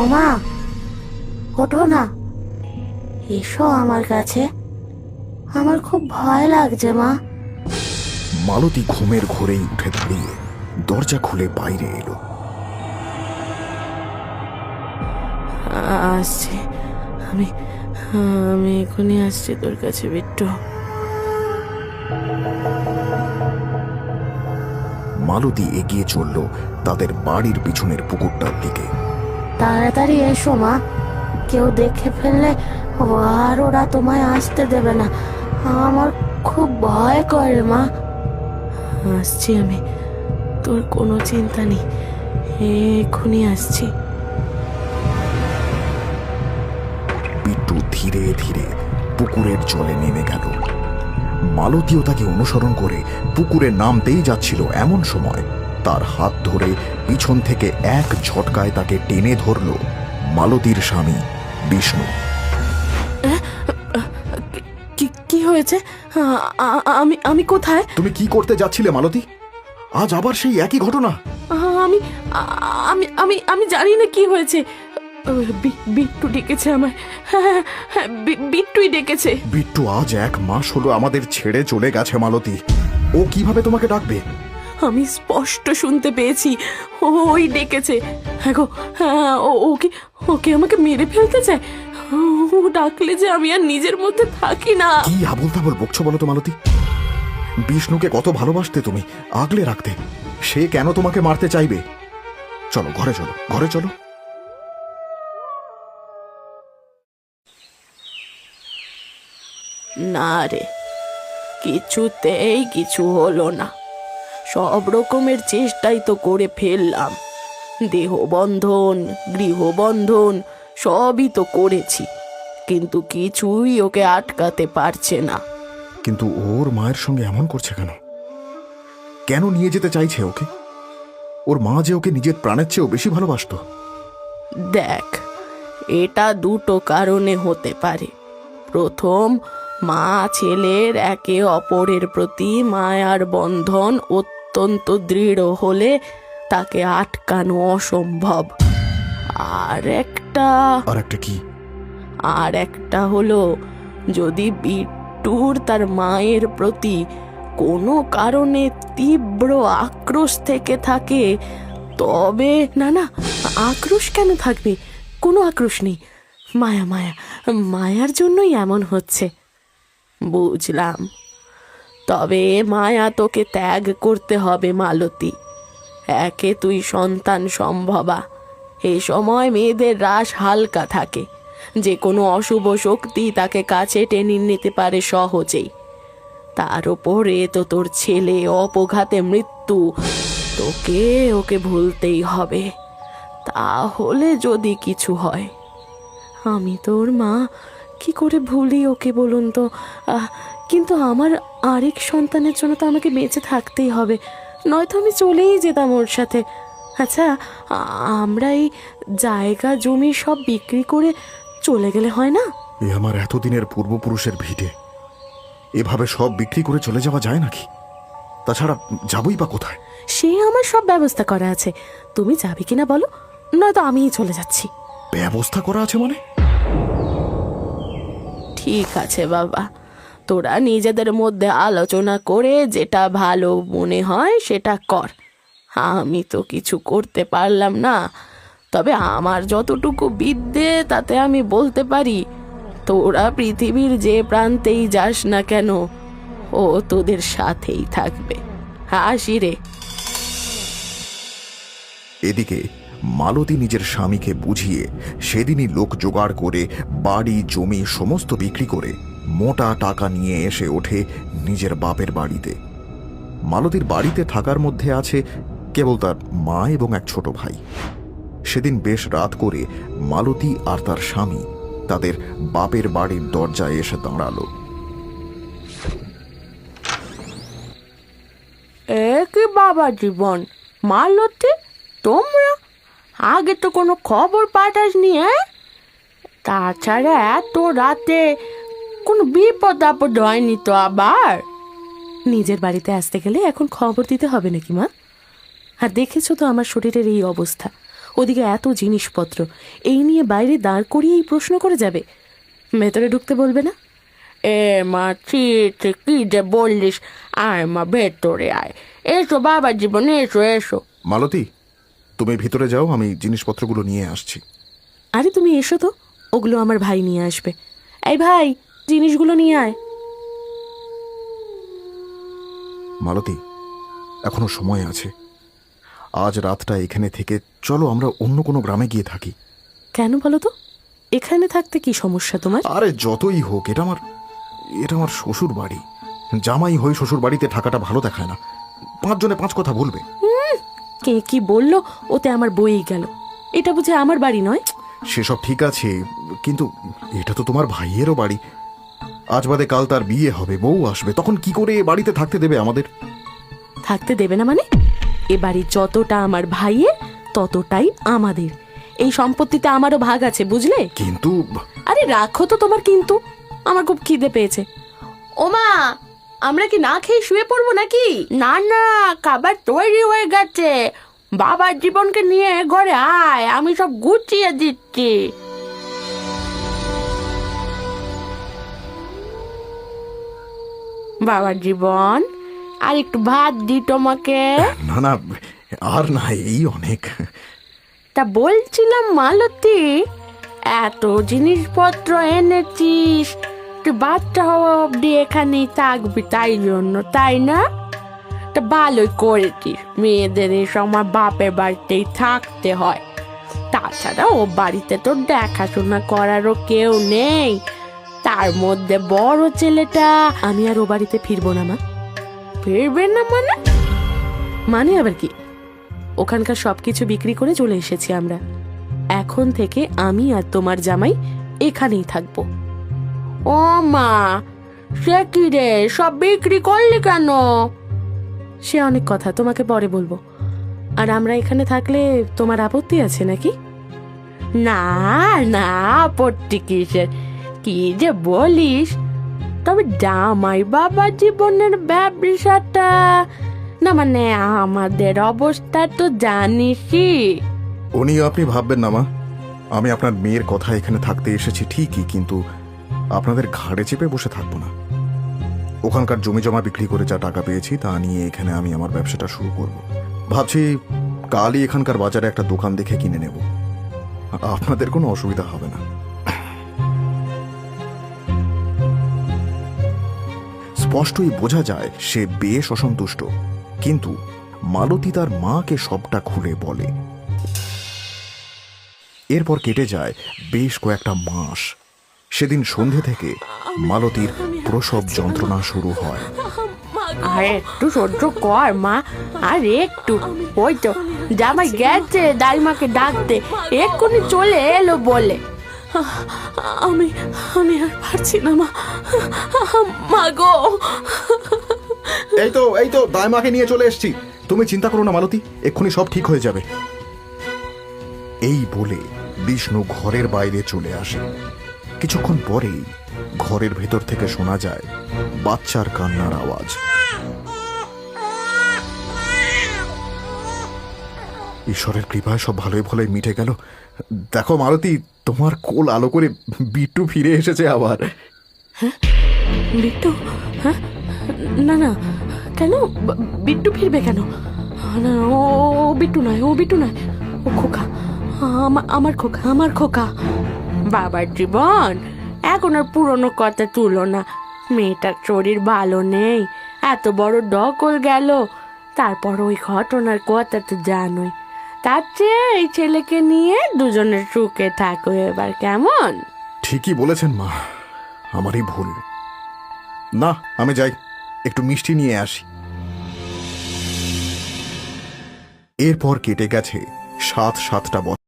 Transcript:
ওমা, ওঠো না, এসো আমার কাছে, আমার খুব ভয় লাগছে মা। মালতী ঘুমের ঘোরেই উঠে দাঁড়িয়ে দরজা খুলে বাইরে এলো। আসছি, আমি আমি এখনই আসছি তোর কাছে বিট্টু। মালতী এগিয়ে চলল তাদের বাড়ির পিছনের পুকুরটার দিকে। তাড়াতাড়ি এসো মা, কেউ দেখে ফেললে আর ওরা তোমায় আসতে দেবে না, আমার খুব ভয় করে মা। আসছি আমি, তোর কোনো চিন্তা নেই, এক্ষুনি আসছি। বিট্টু ধীরে ধীরে পুকুরের জলে নেমে গেল। মালতীও তাকে অনুসরণ করে পুকুরে নামতেই যাচ্ছিল, এমন সময় তার হাত ধরে পিছন থেকে এক ঝটকায় তাকে টেনে ধরল মালতীর স্বামী বিষ্ণু। কি হয়েছে? আমি আমি কোথায়? তুমি কি করতে যাচ্ছিলে মালতী? আজ আবার সেই একই ঘটনা? আমি আমি আমি আমি জানি না কি হয়েছে। বিট্টু ডেকেছে আমায়। হ্যাঁ, বিট্টুই ডেকেছে। বিট্টু আজ 1 মাস হলো আমাদের ছেড়ে চলে গেছে মালতী, ও কিভাবে তোমাকে ডাকবে? আমি স্পষ্ট শুনতে পেয়েছি, ওই ডেকেছে। হ্যাঁ গো, হ্যাঁ, ওকে ওকে আমাকে মেরে ফেলতে চায়। ও ডাকলে যে আমি আর নিজের মধ্যে থাকি না। কি আবল তাবল বকছো বলো তো মালতী? বিষ্ণুকে কত ভালোবাসতে তুমি, আগলে রাখতে, সে কেন তোমাকে মারতে চাইবে? চলো ঘরে, চলো ঘরে চলো। না রে, কিছুতেই কিছু হলো না। সব রকমের চেষ্টাই তো করে ফেললাম, দেহবন্ধন, গৃহবন্ধন সবই তো করেছি, কিন্তু কিছুই ওকে আটকাতে পারছে না। কিন্তু ওর মায়ের সঙ্গে এমন করছে কেন? কেন নিয়ে যেতে চাইছে ওকে? ওর মা যে ওকে নিজের প্রাণের চেয়েও বেশি ভালোবাসতো। দেখ, এটা দুটো কারণে হতে পারে। প্রথম, মা ছেলের একে অপরের প্রতি মায়ার বন্ধন অত্যন্ত দৃঢ় হলে তাকে আটকানো অসম্ভব। আর একটা কি? আর একটা হলো, যদি বিট্টুর তার মায়ের প্রতি কোনো কারণে তীব্র আক্রোশ থেকে থাকে, তবে না না, আক্রোশ কেন থাকবে? কোনো আক্রোশ নেই, মায়া মায়া মায়ার জন্যই এমন হচ্ছে। বুঝলাম, তবে মায়া তোকে ত্যাগ করতে হবে মালতী। একে তুই সন্তান সম্ভবা, এই সময় মেয়েদের রাশ হালকা থাকে, যে কোনো অশুভ শক্তি তাকে কাছে টেনে নিতে পারে সহজেই। তার উপরে তো তোর ছেলে অপঘাতে মৃত্যু, তোকে ওকে ভুলতেই হবে, তাহলে যদি কিছু হয়। আমি তোর মা, কি করে ভুলি ওকে বলুন তো? কিন্তু আমার আরেক সন্তানের জন্য তো আমাকে বেঁচে থাকতেই হবে, নয়তো আমি চলেই যেতাম ওর সাথে। আচ্ছা, আমরা এই জায়গা জমি সব বিক্রি করে চলে গেলে হয় না? এ আমার এতদিনের পূর্বপুরুষের ভিটে, এভাবে সব বিক্রি করে চলে যাওয়া যায় নাকি? তাছাড়া যাবই বা কোথায়? সে আমার সব ব্যবস্থা করা আছে, তুমি যাবে কিনা বলো, নয়তো আমিই চলে যাচ্ছি। ব্যবস্থা করা আছে মানে? ঠিক আছে বাবা, তোরা নিজেদের মধ্যে আলোচনা করে যেটা ভালো মনে হয় সেটা কর। আমি তো কিছু করতে পারলাম না, তবে আমার যতটুকু বিদ্যে তাতে আমি বলতে পারি, তোরা পৃথিবীর যে প্রান্তেই যাস না কেন, ও তোদের সাথেই থাকবে। হাসি রে। এদিকে মালতী নিজের স্বামীকে বুঝিয়ে সেদিনই লোক জোগাড় করে বাড়ি জমি সমস্ত বিক্রি করে মোটা টাকা নিয়ে এসে ওঠে নিজের বাপের বাড়িতে। মালতীর বাড়িতে থাকার মধ্যে আছে কেবল তার মা এবং এক ছোট ভাই। সেদিন বেশ রাত করে মালতী আর তার স্বামী তাদের বাপের বাড়ির দরজায় এসে দাঁড়ালো। কি বাবা জীবন, মালতী, তোমরা আগে তো কোনো খবর পাঠাসনি? তাছাড়া এত রাতে কোনো বিপদ আপদ হয়নি তো আবার? নিজের বাড়িতে আসতে গেলে এখন খবর দিতে হবে নাকি মা? আর দেখেছো তো আমার শরীরের এই অবস্থা, ওদিকে এত জিনিসপত্র, এই নিয়ে বাইরে দাঁড় করিয়ে এই প্রশ্ন করে যাবে? ভেতরে ঢুকতে বলবে না? এ মা, ছি ছি, কি যে বললিস! আয় মা, ভেতরে আয়। এসো বাবা জীবন, এসো এসো। মালতী, তুমি ভিতরে যাও, আমি জিনিসপত্রগুলো নিয়ে আসছি। আরে তুমি এসো তো, ওগুলো আমার ভাই নিয়ে আসবে। এই ভাই, জিনিসগুলো নিয়ে আয়। মালতী, এখনো সময় আছে। আজ রাতটা এখানে থেকে চলো আমরা অন্য কোনো গ্রামে গিয়ে থাকি। কেন বলো তো? এখানে থাকতে কি সমস্যা তোমার? আরে যতই হোক, এটা আমার শ্বশুর বাড়ি। জামাই হয়ে শ্বশুর বাড়িতে থাকাটা ভালো দেখায় না। 5 জনে 5 কথা বলবে। কে কি বললো ওতে আমার বইই গেল। এটা বুঝে আমার বাড়ি নয়? সেসব ঠিক আছে, কিন্তু এটা তো তোমার ভাইয়েরও বাড়ি। আজ বাদে কাল তার বিয়ে হবে, বউ আসবে, তখন কি করে এ বাড়িতে থাকতে দেবে আমাদের? থাকতে দেবে না মানে? এ বাড়ি যতটা আমার ভাইয়ের ততটাই আমাদের। এই সম্পত্তিতে আমারও ভাগ আছে, বুঝলে? কিন্তু আরে রাখো তো তোমার কিন্তু, আমার খুব খিদে পেয়েছে। ওমা, আমরা কি না খেয়ে শুয়ে পড়বো নাকি? না না, খাবার তৈরি হয়ে গেছে। বাবার জীবনকে নিয়ে ঘরে আয়, আমি সব গুছিয়ে দিচ্ছি। বাবার জীবন, আর একটু ভাত দি তোমাকে। না না, আর না, এই অনেক। তা বলছিলাম মালতী, এত জিনিসপত্র এনেছিস, তুই বাচ্চা হওয়া অব্দি এখানেই থাকবি তাই জন্য, তাই না? তা ভালোই করেছিস। মেয়েদের এই সময় বাপের বাড়িতেই থাকতে হয়। তাছাড়া ও বাড়িতে তো দেখাশোনা করারও কেউ নেই। তার মধ্যে বড় ছেলেটা। আমি আর ও বাড়িতে ফিরবো না মা। ফিরবে না মানে? মানে আবার কি? ওখানকার সবকিছু বিক্রি করে চলে এসেছি আমরা। এখন থেকে আমি আর তোমার জামাই এখানেই থাকবো। ও মা, সে কি রে, সব বিক্রি করলি কেন? সে অনেক কথা, তোমাকে পরে বলবো। আর আমরা এখানে থাকলে তোমার আপত্তি আছে নাকি? না না, আপত্তি কিসের? কি যে বলিস! তবে জামাই বাবা জীবনের ব্যবসাটা না, মানে আমাদের অবস্থা তো জানিসই। উনি আপনি ভাববেন না মা, আমি আপনার মেয়ের কথা এখানে থাকতে এসেছি ঠিকই, কিন্তু আপনাদের ঘাড়ে চেপে বসে থাকবো না। ওখানকার জমি জমা বিক্রি করে যা টাকা পেয়েছি তা নিয়ে এখানে আমি আমার ব্যবসাটা শুরু করব। ভাবছি কালই এখানকার বাজারে একটা দোকান দেখে কিনে নেব। আপনাদের কোনো অসুবিধা হবে না। স্পষ্টই বোঝা যায় সে বেশ অসন্তুষ্ট, কিন্তু মালতী তার মাকে সবটা খুলে বলে। এরপর কেটে যায় বেশ কয়েকটা মাস। সেদিন সন্ধে থেকে মালতীর প্রসব যন্ত্রণা শুরু হয়। আর একটু সহ্য কর মা, আর একটু। ওই তো জামাই গেছে দাইমাকে ডাকতে, এক্ষুনি চলে এলো বলে। আমি আমি আর পারছি না মা, মা গো। এই তো দাইমাকে নিয়ে চলে এসেছি। তুমি চিন্তা করো না মালতী, এক্ষুনি সব ঠিক হয়ে যাবে। এই বলে বিষ্ণু ঘরের বাইরে চলে আসে। কিছুক্ষণ পরেই ঘরের ভেতর থেকে শোনা যায় বাচ্চার কান্নার আওয়াজ। ঈশ্বরের কৃপায় সব ভালোই ভালোই মিটে গেল। দেখো মালতী, তোমার কোল আলো করে বিট্টু ফিরে এসেছে আবার। হ্যাঁ, বিট্টু? হ্যাঁ, না না, কেন বিট্টু ফিরবে কেন? না, ও বিট্টু নয়, ও বিট্টু নয়, ও খোকা, আমার খোকা, আমার খোকা। বাবার জীবন, এখন আর পুরনো কথা তুলো না। মেয়েটার শরীর ভালো নেই, এত বড় ডকল গেল, তারপর ওই ঘটনার কথা তো জানোই। তার চেয়ে এই ছেলেকে নিয়ে দুজনের সুখে থাকো এবার, কেমন? ঠিকই বলেছেন মা, আমারই ভুল। না, আমি যাই, একটু মিষ্টি নিয়ে আসি। এরপর কেটে গেছে 7-7টা বছর।